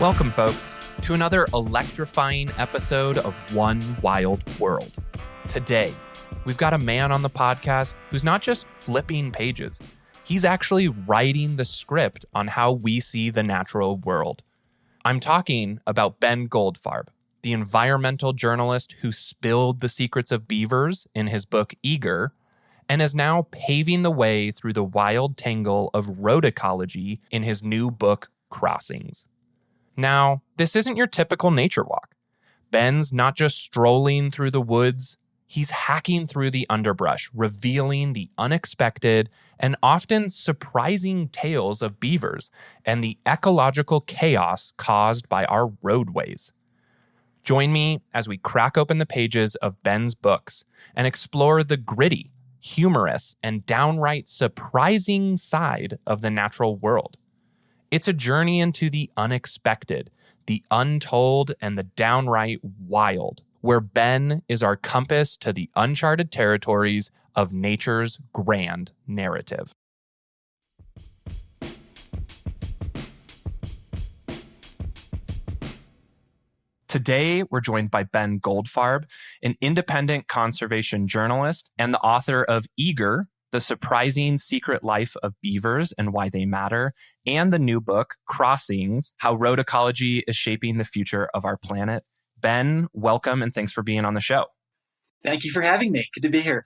Welcome, folks, to another electrifying episode of One Wild World. Today, we've got a man on the podcast who's not just flipping pages, he's actually writing the script on how we see the natural world. I'm talking about Ben Goldfarb, the environmental journalist who spilled the secrets of beavers in his book Eager, and is now paving the way through the wild tangle of road ecology in his new book Crossings. Now, this isn't your typical nature walk. Ben's not just strolling through the woods, he's hacking through the underbrush, revealing the unexpected and often surprising tales of beavers and the ecological chaos caused by our roadways. Join me as we crack open the pages of Ben's books and explore the gritty, humorous, and downright surprising side of the natural world. It's a journey into the unexpected, the untold, and the downright wild, where Ben is our compass to the uncharted territories of nature's grand narrative. Today, we're joined by Ben Goldfarb, an independent conservation journalist and the author of Eager, The Surprising Secret Life of Beavers and Why They Matter, and the new book, Crossings, How Road Ecology is Shaping the Future of Our Planet. Ben, welcome and thanks for being on the show. Thank you for having me. Good to be here.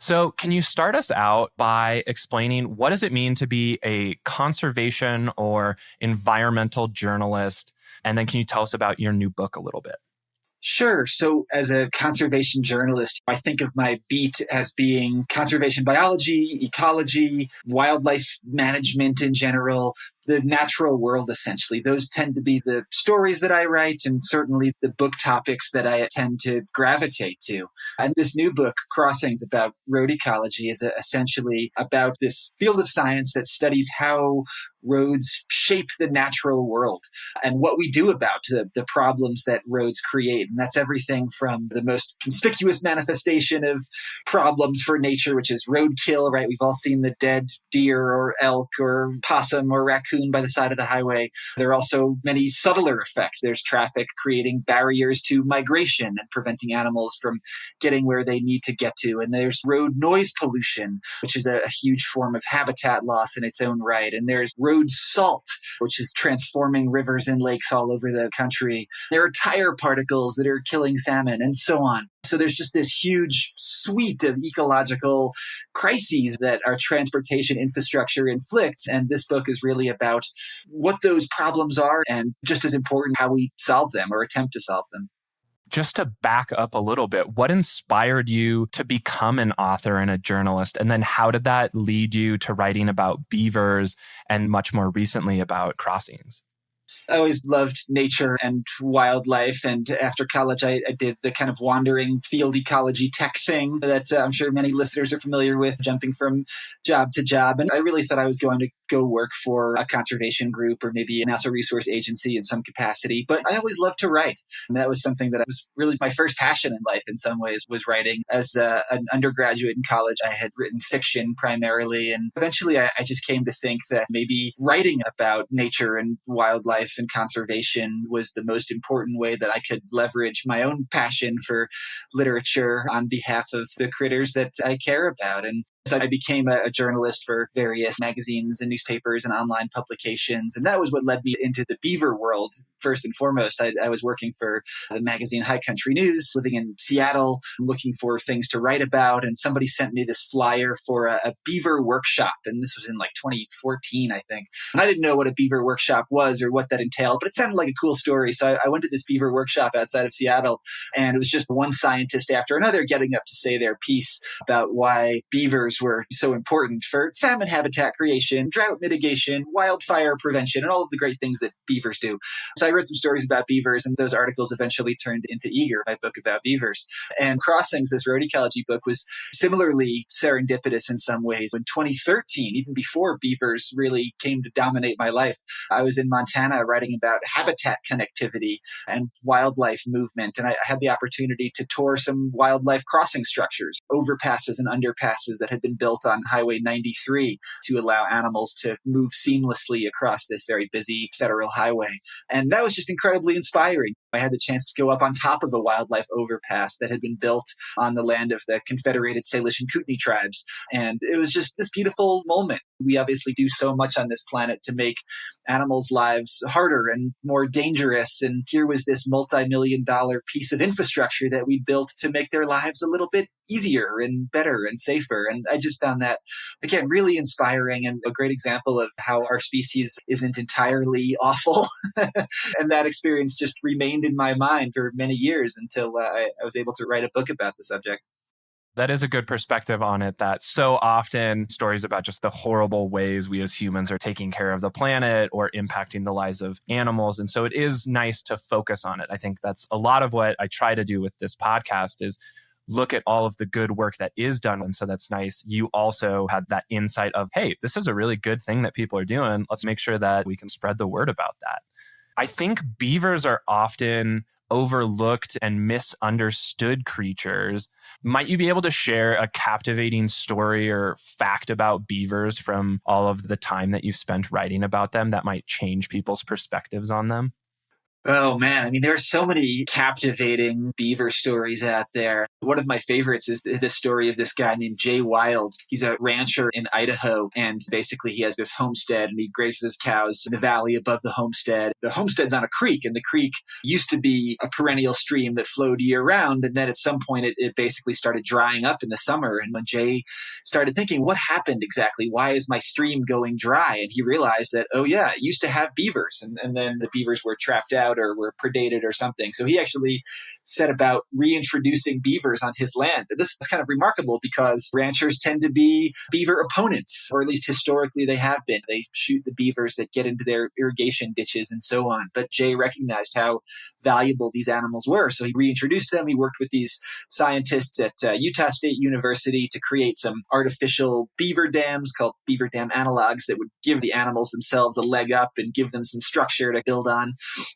So can you start us out by explaining what does it mean to be a conservation or environmental journalist? And then can you tell us about your new book a little bit? Sure. So as a conservation journalist, I think of my beat as being conservation biology, ecology, wildlife management in general, the natural world, essentially. Those tend to be the stories that I write and certainly the book topics that I tend to gravitate to. And this new book, Crossings, about road ecology is essentially about this field of science that studies how roads shape the natural world and what we do about the problems that roads create. And that's everything from the most conspicuous manifestation of problems for nature, which is roadkill, right? We've all seen the dead deer or elk or possum or raccoon by the side of the highway. There are also many subtler effects. There's traffic creating barriers to migration and preventing animals from getting where they need to get to. And there's road noise pollution, which is a huge form of habitat loss in its own right. And there's road salt, which is transforming rivers and lakes all over the country. There are tire particles that are killing salmon and so on. So there's just this huge suite of ecological crises that our transportation infrastructure inflicts. And this book is really about what those problems are and, just as important, how we solve them or attempt to solve them. Just to back up a little bit, what inspired you to become an author and a journalist? And then how did that lead you to writing about beavers and much more recently about Crossings? I always loved nature and wildlife. And after college, I did the kind of wandering field ecology tech thing that I'm sure many listeners are familiar with, jumping from job to job. And I really thought I was going to go work for a conservation group or maybe a natural resource agency in some capacity. But I always loved to write. And that was something that was really my first passion in life in some ways, was writing. As an undergraduate in college, I had written fiction primarily. And eventually I just came to think that maybe writing about nature and wildlife and conservation was the most important way that I could leverage my own passion for literature on behalf of the critters that I care about. And so I became a journalist for various magazines and newspapers and online publications. And that was what led me into the beaver world. First and foremost, I was working for the magazine High Country News, living in Seattle, looking for things to write about. And somebody sent me this flyer for a beaver workshop. And this was in like 2014, I think. And I didn't know what a beaver workshop was or what that entailed, but it sounded like a cool story. So I went to this beaver workshop outside of Seattle, and it was just one scientist after another getting up to say their piece about why beavers were so important for salmon habitat creation, drought mitigation, wildfire prevention, and all of the great things that beavers do. So I read some stories about beavers, and those articles eventually turned into Eager, my book about beavers. And Crossings, this road ecology book, was similarly serendipitous in some ways. In 2013, even before beavers really came to dominate my life, I was in Montana writing about habitat connectivity and wildlife movement. And I had the opportunity to tour some wildlife crossing structures, overpasses and underpasses that had been built on Highway 93 to allow animals to move seamlessly across this very busy federal highway. And that was just incredibly inspiring. I had the chance to go up on top of a wildlife overpass that had been built on the land of the Confederated Salish and Kootenai tribes. And it was just this beautiful moment. We obviously do so much on this planet to make animals' lives harder and more dangerous. And here was this multi-million-dollar piece of infrastructure that we built to make their lives a little bit easier and better and safer. And I just found that, again, really inspiring and a great example of how our species isn't entirely awful. And that experience just remained in my mind for many years until I was able to write a book about the subject. That is a good perspective on it, that so often stories about just the horrible ways we as humans are taking care of the planet or impacting the lives of animals. And so it is nice to focus on it. I think that's a lot of what I try to do with this podcast is look at all of the good work that is done. And so that's nice. You also had that insight of, hey, this is a really good thing that people are doing. Let's make sure that we can spread the word about that. I think beavers are often overlooked and misunderstood creatures. Might you be able to share a captivating story or fact about beavers from all of the time that you've spent writing about them that might change people's perspectives on them? Oh man, I mean, there are so many captivating beaver stories out there. One of my favorites is the story of this guy named Jay Wild. He's a rancher in Idaho, and basically he has this homestead and he grazes his cows in the valley above the homestead. The homestead's on a creek, and the creek used to be a perennial stream that flowed year round. And then at some point it basically started drying up in the summer. And when Jay started thinking, what happened exactly? Why is my stream going dry? And he realized that, oh yeah, it used to have beavers. And then the beavers were trapped out or were predated or something. So he actually set about reintroducing beavers on his land. This is kind of remarkable because ranchers tend to be beaver opponents, or at least historically they have been. They shoot the beavers that get into their irrigation ditches and so on. But Jay recognized how valuable these animals were. So he reintroduced them. He worked with these scientists at Utah State University to create some artificial beaver dams called beaver dam analogs that would give the animals themselves a leg up and give them some structure to build on.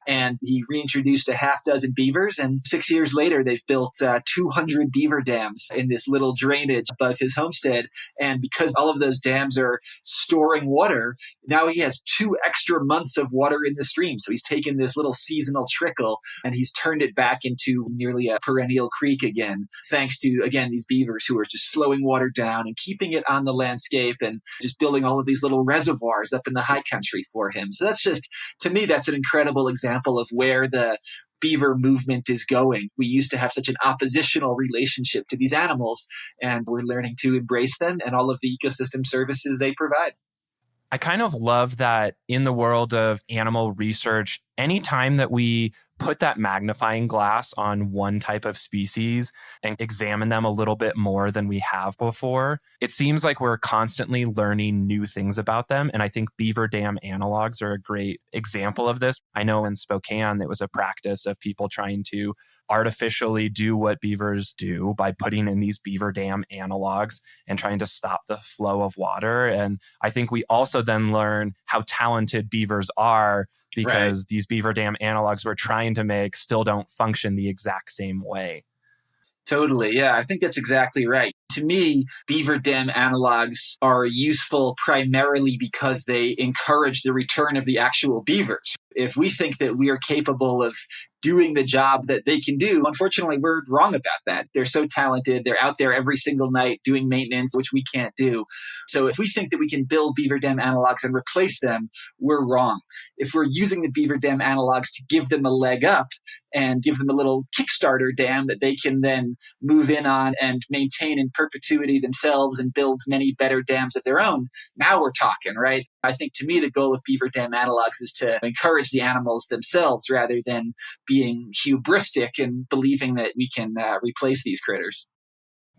And he reintroduced a half dozen beavers, and 6 years later, they've built 200 beaver dams in this little drainage above his homestead. And because all of those dams are storing water, now he has 2 extra months of water in the stream. So he's taken this little seasonal trickle and he's turned it back into nearly a perennial creek again, thanks to, again, these beavers who are just slowing water down and keeping it on the landscape and just building all of these little reservoirs up in the high country for him. So that's just, to me, that's an incredible example of where the beaver movement is going. We used to have such an oppositional relationship to these animals, and we're learning to embrace them and all of the ecosystem services they provide. I kind of love that in the world of animal research, anytime that we put that magnifying glass on one type of species and examine them a little bit more than we have before, it seems like we're constantly learning new things about them. And I think beaver dam analogs are a great example of this. I know in Spokane, it was a practice of people trying to artificially do what beavers do by putting in these beaver dam analogs and trying to stop the flow of water. And I think we also then learn how talented beavers are because these beaver dam analogs we're trying to make still don't function the exact same way. Totally. Yeah, I think that's exactly right. To me, beaver dam analogs are useful primarily because they encourage the return of the actual beavers. If we think that we are capable of doing the job that they can do, unfortunately, we're wrong about that. They're so talented. They're out there every single night doing maintenance, which we can't do. So if we think that we can build beaver dam analogs and replace them, we're wrong. If we're using the beaver dam analogs to give them a leg up and give them a little Kickstarter dam that they can then move in on and maintain in perpetuity themselves and build many better dams of their own, now we're talking, right? I think to me, the goal of beaver dam analogs is to encourage the animals themselves rather than being hubristic and believing that we can replace these critters.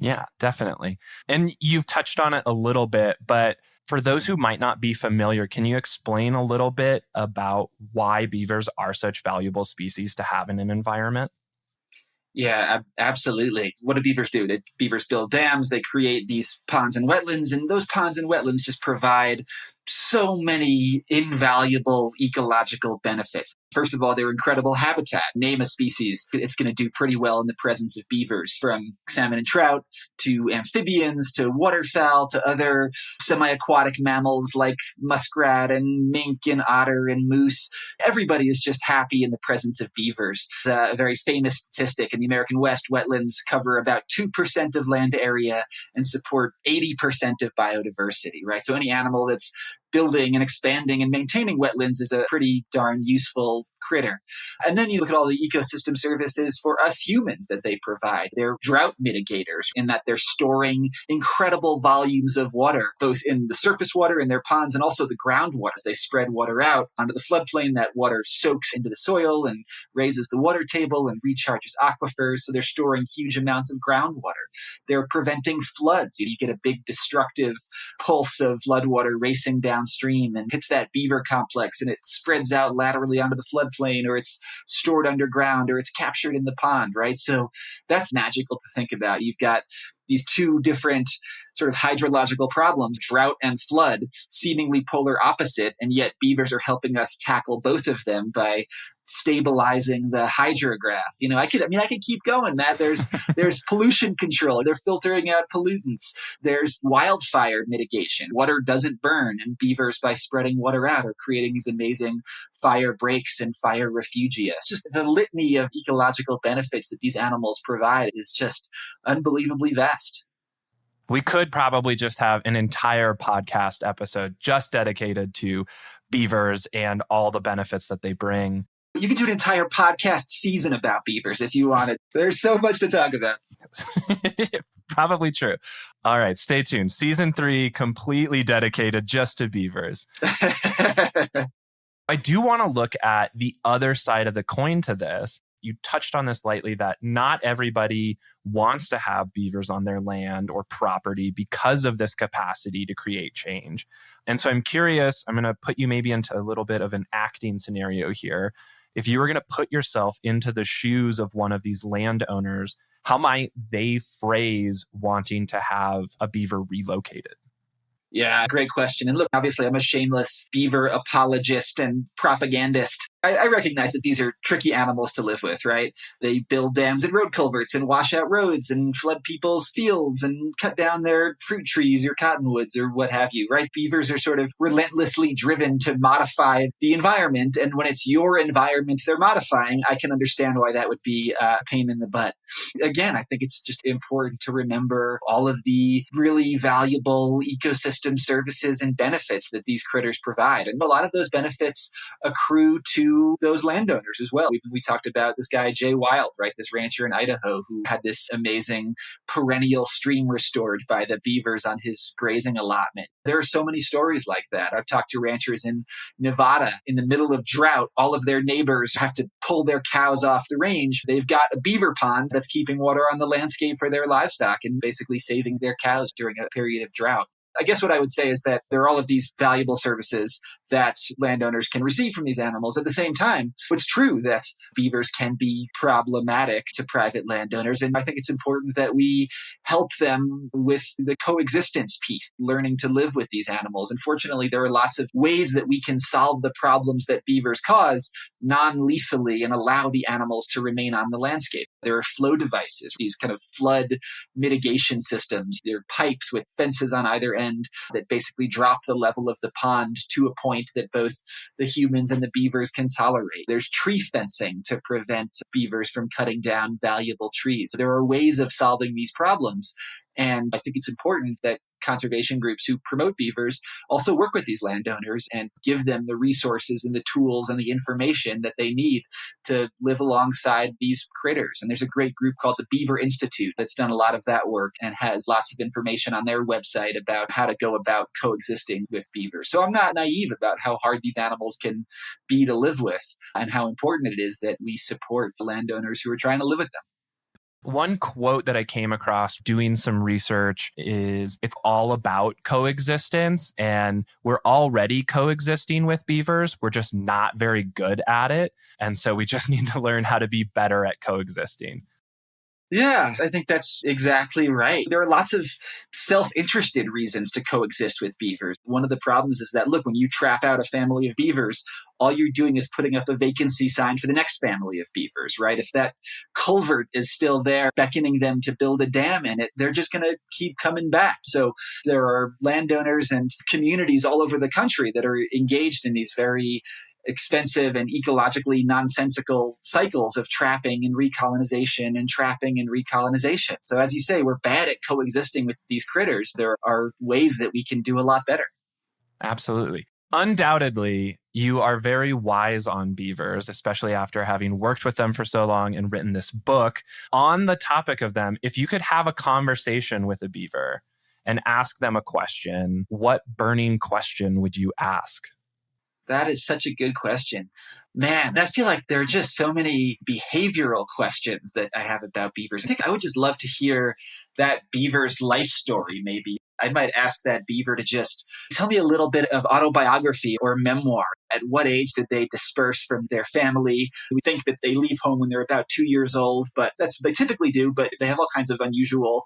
Yeah, definitely. And you've touched on it a little bit, but for those who might not be familiar, can you explain a little bit about why beavers are such valuable species to have in an environment? Yeah, absolutely. What do beavers do? Beavers build dams, they create these ponds and wetlands, and those ponds and wetlands just provide so many invaluable ecological benefits. First of all, they're incredible habitat. Name a species, it's going to do pretty well in the presence of beavers, from salmon and trout to amphibians to waterfowl to other semi-aquatic mammals like muskrat and mink and otter and moose. Everybody is just happy in the presence of beavers. A very famous statistic: in the American West, wetlands cover about 2% of land area and support 80% of biodiversity, right? So any animal that's building and expanding and maintaining wetlands is a pretty darn useful critter. And then you look at all the ecosystem services for us humans that they provide. They're drought mitigators in that they're storing incredible volumes of water, both in the surface water in their ponds and also the groundwater. As they spread water out onto the floodplain, that water soaks into the soil and raises the water table and recharges aquifers. So they're storing huge amounts of groundwater. They're preventing floods. You get a big destructive pulse of floodwater racing downstream and hits that beaver complex, and it spreads out laterally onto the floodplain, or it's stored underground, or it's captured in the pond, right? So that's magical to think about. You've got these two different sort of hydrological problems, drought and flood, seemingly polar opposite, and yet beavers are helping us tackle both of them by stabilizing the hydrograph. I could keep going, Matt. There's pollution control. They're filtering out pollutants. There's wildfire mitigation. Water doesn't burn, and beavers, by spreading water out, are creating these amazing fire breaks and fire refugia. It's just the litany of ecological benefits that these animals provide is just unbelievably vast. We could probably just have an entire podcast episode just dedicated to beavers and all the benefits that they bring. You could do an entire podcast season about beavers if you wanted. There's so much to talk about. Probably true. All right, stay tuned. Season 3, completely dedicated just to beavers. I do want to look at the other side of the coin to this. You touched on this lightly, that not everybody wants to have beavers on their land or property because of this capacity to create change. And so I'm curious, I'm going to put you maybe into a little bit of an acting scenario here. If you were going to put yourself into the shoes of one of these landowners, how might they phrase wanting to have a beaver relocated? Yeah, great question. And look, obviously, I'm a shameless beaver apologist and propagandist. I recognize that these are tricky animals to live with, right? They build dams and road culverts and wash out roads and flood people's fields and cut down their fruit trees or cottonwoods or what have you, right? Beavers are sort of relentlessly driven to modify the environment. And when it's your environment they're modifying, I can understand why that would be a pain in the butt. Again, I think it's just important to remember all of the really valuable ecosystem services and benefits that these critters provide. And a lot of those benefits accrue to those landowners as well. We talked about this guy, Jay Wild, right? This rancher in Idaho who had this amazing perennial stream restored by the beavers on his grazing allotment. There are so many stories like that. I've talked to ranchers in Nevada. In the middle of drought, all of their neighbors have to pull their cows off the range. They've got a beaver pond that's keeping water on the landscape for their livestock and basically saving their cows during a period of drought. I guess what I would say is that there are all of these valuable services that landowners can receive from these animals. At the same time, it's true that beavers can be problematic to private landowners. And I think it's important that we help them with the coexistence piece, learning to live with these animals. Unfortunately, there are lots of ways that we can solve the problems that beavers cause non-lethally and allow the animals to remain on the landscape. There are flow devices, these kind of flood mitigation systems. There are pipes with fences on either end that basically drop the level of the pond to a point that both the humans and the beavers can tolerate. There's tree fencing to prevent beavers from cutting down valuable trees. There are ways of solving these problems. And I think it's important that conservation groups who promote beavers also work with these landowners and give them the resources and the tools and the information that they need to live alongside these critters. And there's a great group called the Beaver Institute that's done a lot of that work and has lots of information on their website about how to go about coexisting with beavers. So I'm not naive about how hard these animals can be to live with and how important it is that we support the landowners who are trying to live with them. One quote that I came across doing some research is it's all about coexistence, and we're already coexisting with beavers. We're just not very good at it. And so we just need to learn how to be better at coexisting. Yeah, I think that's exactly right. There are lots of self-interested reasons to coexist with beavers. One of the problems is that, look, when you trap out a family of beavers, all you're doing is putting up a vacancy sign for the next family of beavers, right? If that culvert is still there, beckoning them to build a dam in it, they're just going to keep coming back. So there are landowners and communities all over the country that are engaged in these very expensive and ecologically nonsensical cycles of trapping and recolonization and trapping and recolonization. So as you say, we're bad at coexisting with these critters. There are ways that we can do a lot better. Absolutely. Undoubtedly, you are very wise on beavers, especially after having worked with them for so long and written this book. On the topic of them, if you could have a conversation with a beaver and ask them a question, what burning question would you ask? That is such a good question. Man, I feel like there are just so many behavioral questions that I have about beavers. I think I would just love to hear that beaver's life story, maybe. I might ask that beaver to just tell me a little bit of autobiography or memoir. At what age did they disperse from their family? We think that they leave home when they're about 2 years old, but that's what they typically do, but they have all kinds of unusual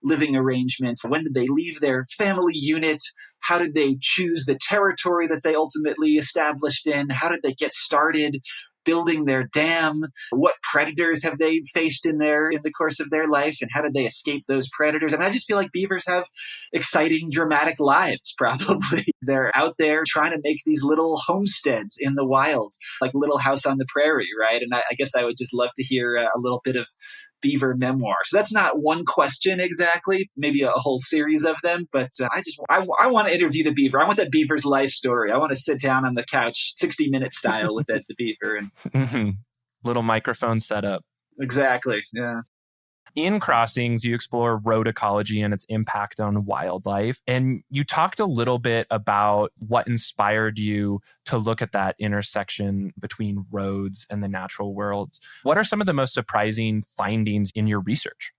living arrangements. When did they leave their family unit? How did they choose the territory that they ultimately established in? How did they get started building their dam? What predators have they faced in the course of their life, and how did they escape those predators? And I just feel like beavers have exciting, dramatic lives, probably. They're out there trying to make these little homesteads in the wild, like Little House on the Prairie, right? And I guess I would just love to hear a little bit of beaver memoir. So that's not one question exactly, maybe a whole series of them, but I want to interview the beaver. I want that beaver's life story. I want to sit down on the couch, 60-minute style with the beaver. And Little microphone setup. Exactly, yeah. In Crossings, you explore road ecology and its impact on wildlife. And you talked a little bit about what inspired you to look at that intersection between roads and the natural worlds. What are some of the most surprising findings in your research?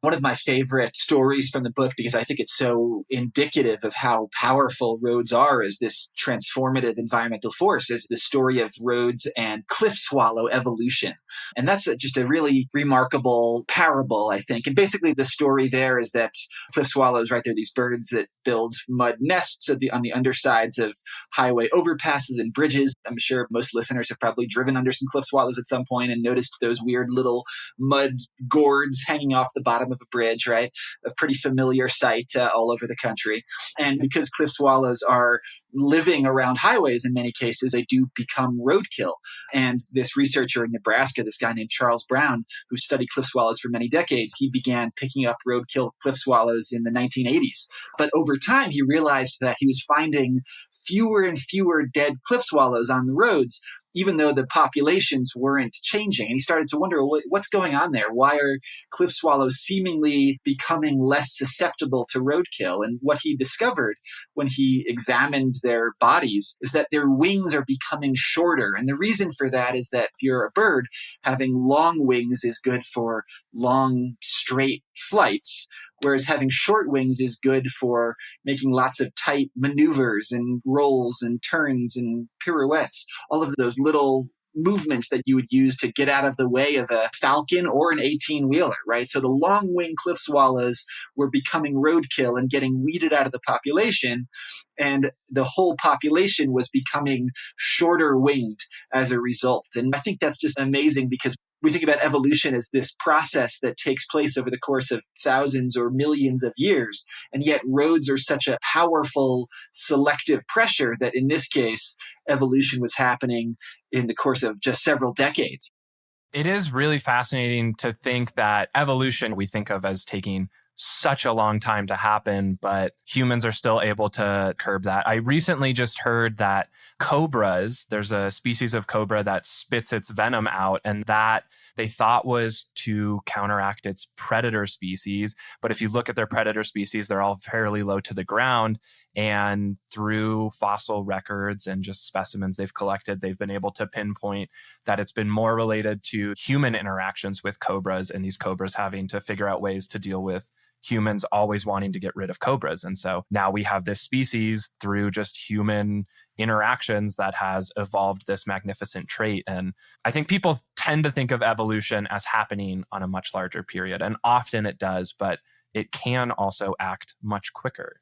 One of my favorite stories from the book, because I think it's so indicative of how powerful roads are as this transformative environmental force, is the story of roads and cliff swallow evolution. And that's just a really remarkable parable, I think. And basically the story there is that cliff swallows, right, they're these birds that build mud nests on the undersides of highway overpasses and bridges. I'm sure most listeners have probably driven under some cliff swallows at some point and noticed those weird little mud gourds hanging off the bottom of a bridge, right? A pretty familiar sight all over the country. And because cliff swallows are living around highways in many cases, they do become roadkill. And this researcher in Nebraska, this guy named Charles Brown, who studied cliff swallows for many decades, he began picking up roadkill cliff swallows in the 1980s. But over time, he realized that he was finding fewer and fewer dead cliff swallows on the roads, even though the populations weren't changing. And he started to wonder, well, what's going on there? Why are cliff swallows seemingly becoming less susceptible to roadkill? And what he discovered when he examined their bodies is that their wings are becoming shorter. And the reason for that is that if you're a bird, having long wings is good for long, straight flights, whereas having short wings is good for making lots of tight maneuvers and rolls and turns and pirouettes, all of those little movements that you would use to get out of the way of a falcon or an 18-wheeler, right? So the long-winged cliff swallows were becoming roadkill and getting weeded out of the population, and the whole population was becoming shorter-winged as a result. And I think that's just amazing, because we think about evolution as this process that takes place over the course of thousands or millions of years. And yet roads are such a powerful selective pressure that in this case, evolution was happening in the course of just several decades. It is really fascinating to think that evolution we think of as taking such a long time to happen, but humans are still able to curb that. I recently just heard that cobras, there's a species of cobra that spits its venom out, and that they thought was to counteract its predator species. But if you look at their predator species, they're all fairly low to the ground. And through fossil records and just specimens they've collected, they've been able to pinpoint that it's been more related to human interactions with cobras, and these cobras having to figure out ways to deal with humans always wanting to get rid of cobras. And so now we have this species through just human interactions that has evolved this magnificent trait. And I think people tend to think of evolution as happening on a much larger period. And often it does, but it can also act much quicker.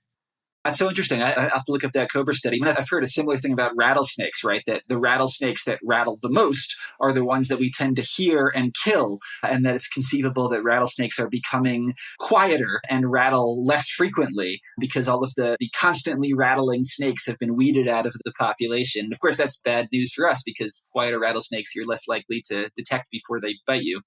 That's so interesting. I have to look up that cobra study. I mean, I've heard a similar thing about rattlesnakes, right? That the rattlesnakes that rattle the most are the ones that we tend to hear and kill, and that it's conceivable that rattlesnakes are becoming quieter and rattle less frequently because all of the constantly rattling snakes have been weeded out of the population. Of course, that's bad news for us because quieter rattlesnakes you're less likely to detect before they bite you.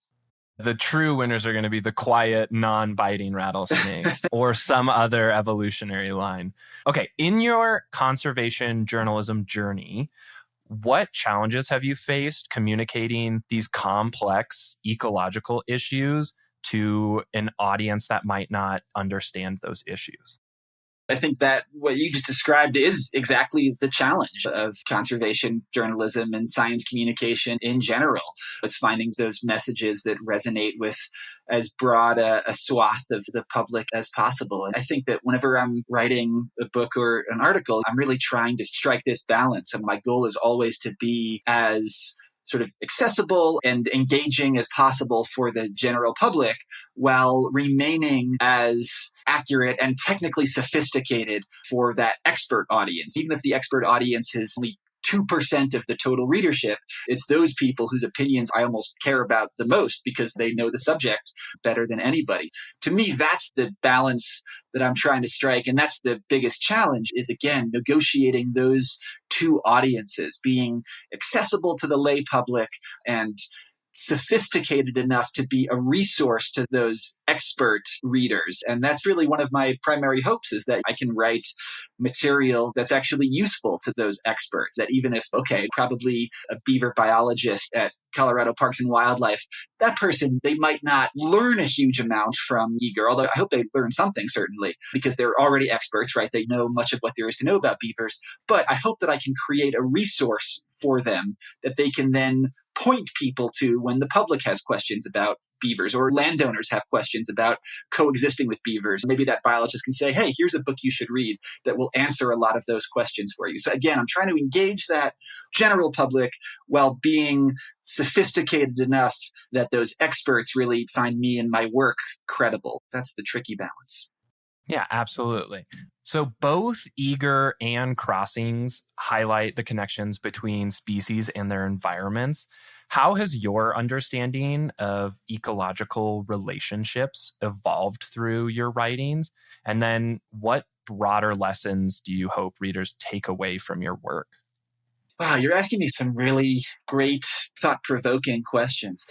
The true winners are going to be the quiet, non-biting rattlesnakes or some other evolutionary line. Okay, in your conservation journalism journey, what challenges have you faced communicating these complex ecological issues to an audience that might not understand those issues? I think that what you just described is exactly the challenge of conservation journalism and science communication in general. It's finding those messages that resonate with as broad a swath of the public as possible. And I think that whenever I'm writing a book or an article, I'm really trying to strike this balance. And my goal is always to be as sort of accessible and engaging as possible for the general public while remaining as accurate and technically sophisticated for that expert audience. Even if the expert audience is only 2% of the total readership, it's those people whose opinions I almost care about the most because they know the subject better than anybody. To me, that's the balance that I'm trying to strike. And that's the biggest challenge is, again, negotiating those two audiences, being accessible to the lay public and sophisticated enough to be a resource to those expert readers. And that's really one of my primary hopes is that I can write material that's actually useful to those experts. That even if, probably a beaver biologist at Colorado Parks and Wildlife, that person, they might not learn a huge amount from Eager, although I hope they learn something, certainly, because they're already experts, right? They know much of what there is to know about beavers. But I hope that I can create a resource for them that they can then point people to when the public has questions about beavers or landowners have questions about coexisting with beavers. Maybe that biologist can say, hey, here's a book you should read that will answer a lot of those questions for you. So again, I'm trying to engage that general public while being sophisticated enough that those experts really find me and my work credible. That's the tricky balance. Yeah, absolutely. So both Eager and Crossings highlight the connections between species and their environments. How has your understanding of ecological relationships evolved through your writings? And then what broader lessons do you hope readers take away from your work? Wow, you're asking me some really great, thought-provoking questions.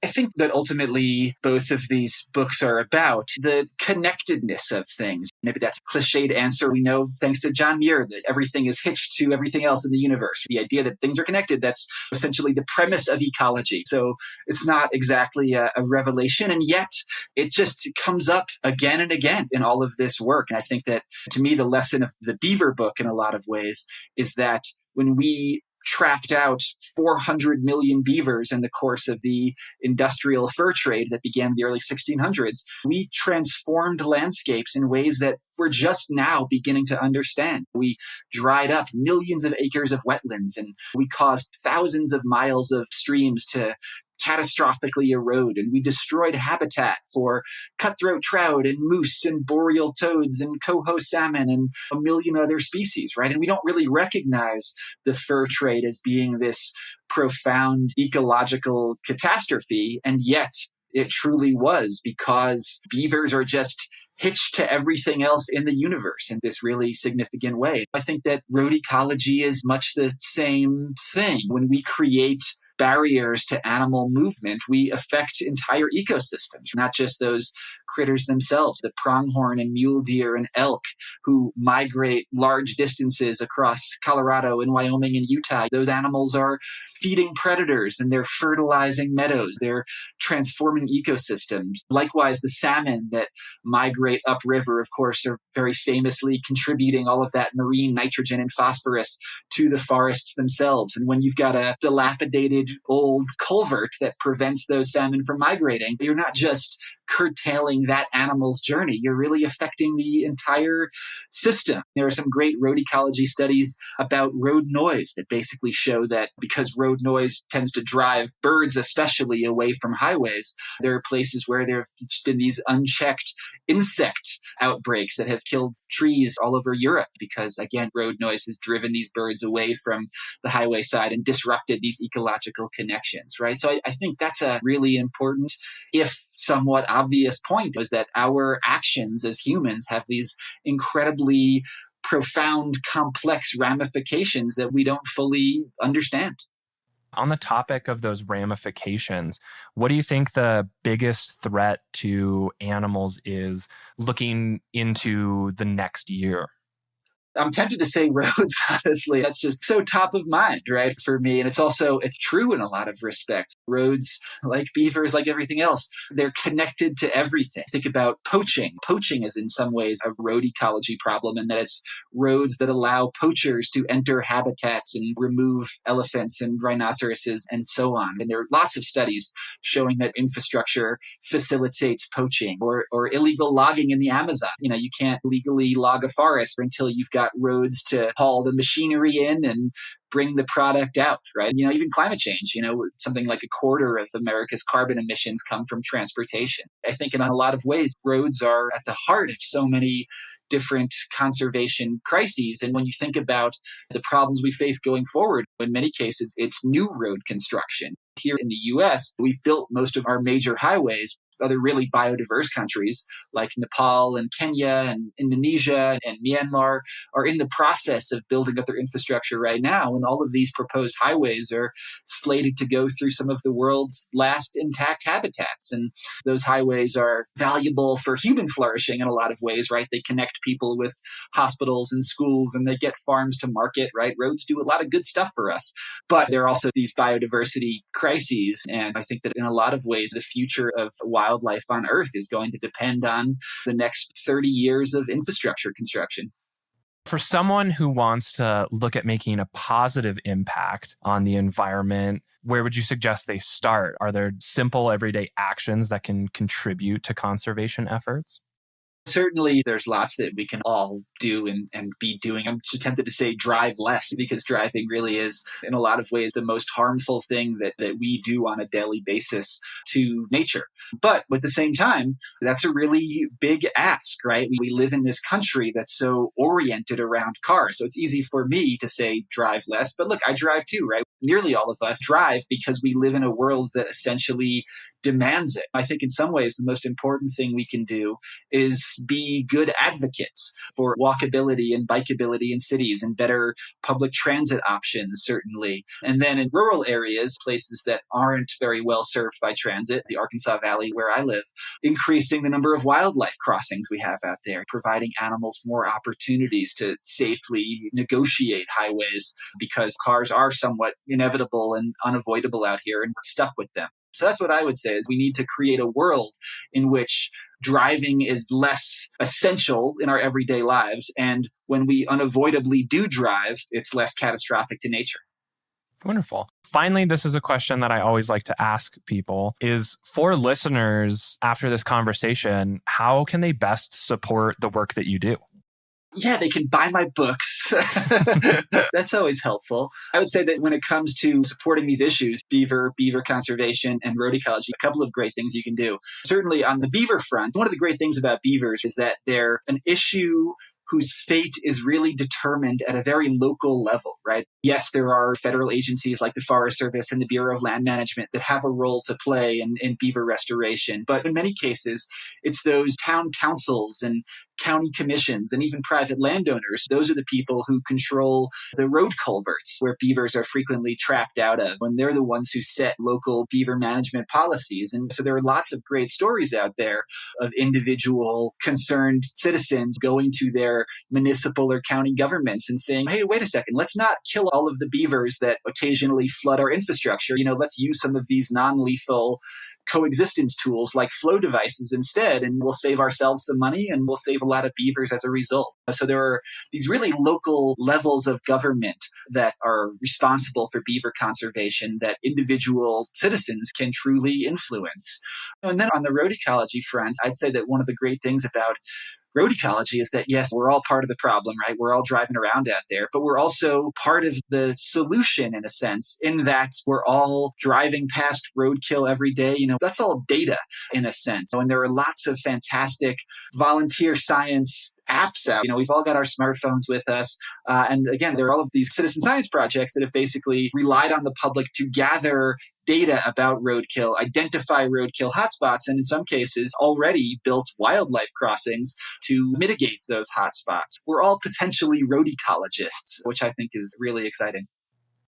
I think that ultimately both of these books are about the connectedness of things. Maybe that's a cliched answer. We know, thanks to John Muir, that everything is hitched to everything else in the universe. The idea that things are connected, that's essentially the premise of ecology. So it's not exactly a revelation, and yet it just comes up again and again in all of this work. And I think that, to me, the lesson of the Beaver book in a lot of ways is that when we tracked out 400 million beavers in the course of the industrial fur trade that began in the early 1600s, we transformed landscapes in ways that we're just now beginning to understand. We dried up millions of acres of wetlands, and we caused thousands of miles of streams to catastrophically erode, and we destroyed habitat for cutthroat trout and moose and boreal toads and coho salmon and a million other species, right? And we don't really recognize the fur trade as being this profound ecological catastrophe, and yet it truly was, because beavers are just hitched to everything else in the universe in this really significant way. I think that road ecology is much the same thing. When we create barriers to animal movement, we affect entire ecosystems, not just those critters themselves, the pronghorn and mule deer and elk who migrate large distances across Colorado and Wyoming and Utah. Those animals are feeding predators and they're fertilizing meadows. They're transforming ecosystems. Likewise, the salmon that migrate upriver, of course, are very famously contributing all of that marine nitrogen and phosphorus to the forests themselves. And when you've got a dilapidated decayed old culvert that prevents those salmon from migrating, you're not just curtailing that animal's journey. You're really affecting the entire system. There are some great road ecology studies about road noise that basically show that because road noise tends to drive birds, especially, away from highways, there are places where there have been these unchecked insect outbreaks that have killed trees all over Europe because, again, road noise has driven these birds away from the highway side and disrupted these ecological connections, right? So I think that's a really important, if somewhat obvious point, was that our actions as humans have these incredibly profound, complex ramifications that we don't fully understand. On the topic of those ramifications, what do you think the biggest threat to animals is looking into the next year? I'm tempted to say roads, honestly. That's just so top of mind, right, for me. And it's true in a lot of respects. Roads, like beavers, like everything else, they're connected to everything. Think about poaching. Poaching is in some ways a road ecology problem in that it's roads that allow poachers to enter habitats and remove elephants and rhinoceroses and so on. And there are lots of studies showing that infrastructure facilitates poaching or illegal logging in the Amazon. You can't legally log a forest until you've got roads to haul the machinery in and bring the product out, right? Even climate change, something like a quarter of America's carbon emissions come from transportation. I think in a lot of ways, roads are at the heart of so many different conservation crises. And when you think about the problems we face going forward, in many cases, it's new road construction. Here in the US, we've built most of our major highways. Other really biodiverse countries like Nepal and Kenya and Indonesia and Myanmar are in the process of building up their infrastructure right now. And all of these proposed highways are slated to go through some of the world's last intact habitats. And those highways are valuable for human flourishing in a lot of ways, right? They connect people with hospitals and schools and they get farms to market, right? Roads do a lot of good stuff for us. But there are also these biodiversity crises. And I think that in a lot of ways, the future of wildlife on Earth is going to depend on the next 30 years of infrastructure construction. For someone who wants to look at making a positive impact on the environment, where would you suggest they start? Are there simple everyday actions that can contribute to conservation efforts? Certainly, there's lots that we can all do and be doing. I'm just tempted to say drive less because driving really is, in a lot of ways, the most harmful thing that we do on a daily basis to nature. But at the same time, that's a really big ask, right? We live in this country that's so oriented around cars. So it's easy for me to say drive less. But look, I drive too, right? Nearly all of us drive because we live in a world that essentially demands it. I think in some ways, the most important thing we can do is be good advocates for walkability and bikeability in cities and better public transit options, certainly. And then in rural areas, places that aren't very well served by transit, the Arkansas Valley where I live, increasing the number of wildlife crossings we have out there, providing animals more opportunities to safely negotiate highways because cars are somewhat inevitable and unavoidable out here and we're stuck with them. So that's what I would say is we need to create a world in which driving is less essential in our everyday lives. And when we unavoidably do drive, it's less catastrophic to nature. Wonderful. Finally, this is a question that I always like to ask people is for listeners after this conversation, how can they best support the work that you do? Yeah, they can buy my books. That's always helpful. I would say that when it comes to supporting these issues, beaver conservation, and road ecology, a couple of great things you can do. Certainly on the beaver front, one of the great things about beavers is that they're an issue whose fate is really determined at a very local level, right? Yes, there are federal agencies like the Forest Service and the Bureau of Land Management that have a role to play in beaver restoration. But in many cases, it's those town councils and county commissions and even private landowners. Those are the people who control the road culverts where beavers are frequently trapped out of, and they're the ones who set local beaver management policies. And so there are lots of great stories out there of individual concerned citizens going to their municipal or county governments and saying, hey, wait a second, let's not kill all of the beavers that occasionally flood our infrastructure. Let's use some of these non-lethal coexistence tools like flow devices instead, and we'll save ourselves some money and we'll save a lot of beavers as a result. So there are these really local levels of government that are responsible for beaver conservation that individual citizens can truly influence. And then on the road ecology front, I'd say that one of the great things about road ecology is that, yes, we're all part of the problem, right? We're all driving around out there, but we're also part of the solution in a sense, in that we're all driving past roadkill every day. That's all data in a sense. And there are lots of fantastic volunteer science apps out. We've all got our smartphones with us. And again, there are all of these citizen science projects that have basically relied on the public to gather data about roadkill, identify roadkill hotspots, and in some cases already built wildlife crossings to mitigate those hotspots. We're all potentially road ecologists, which I think is really exciting.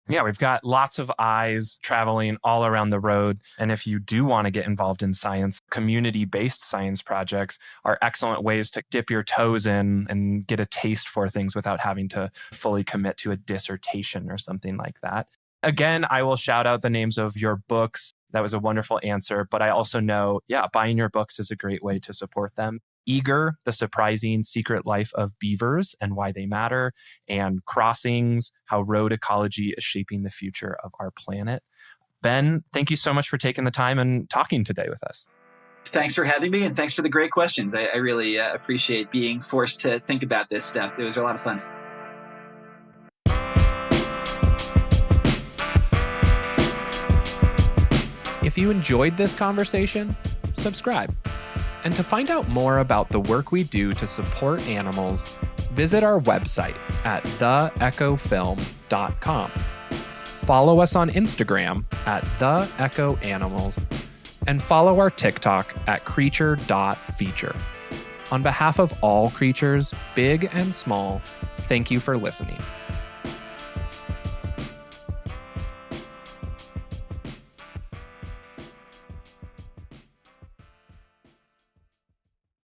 Yeah, we've got lots of eyes traveling all around the road. And if you do want to get involved in science, community-based science projects are excellent ways to dip your toes in and get a taste for things without having to fully commit to a dissertation or something like that. Again, I will shout out the names of your books. That was a wonderful answer. But I also know, buying your books is a great way to support them. Eager, The Surprising Secret Life of Beavers and Why They Matter, and Crossings, How Road Ecology is Shaping the Future of Our Planet. Ben, thank you so much for taking the time and talking today with us. Thanks for having me, and thanks for the great questions. I really appreciate being forced to think about this stuff. It was a lot of fun. If you enjoyed this conversation, subscribe. And to find out more about the work we do to support animals, visit our website at theechofilm.com. Follow us on Instagram at theechoanimals, and follow our TikTok at creature.feature. On behalf of all creatures, big and small, thank you for listening.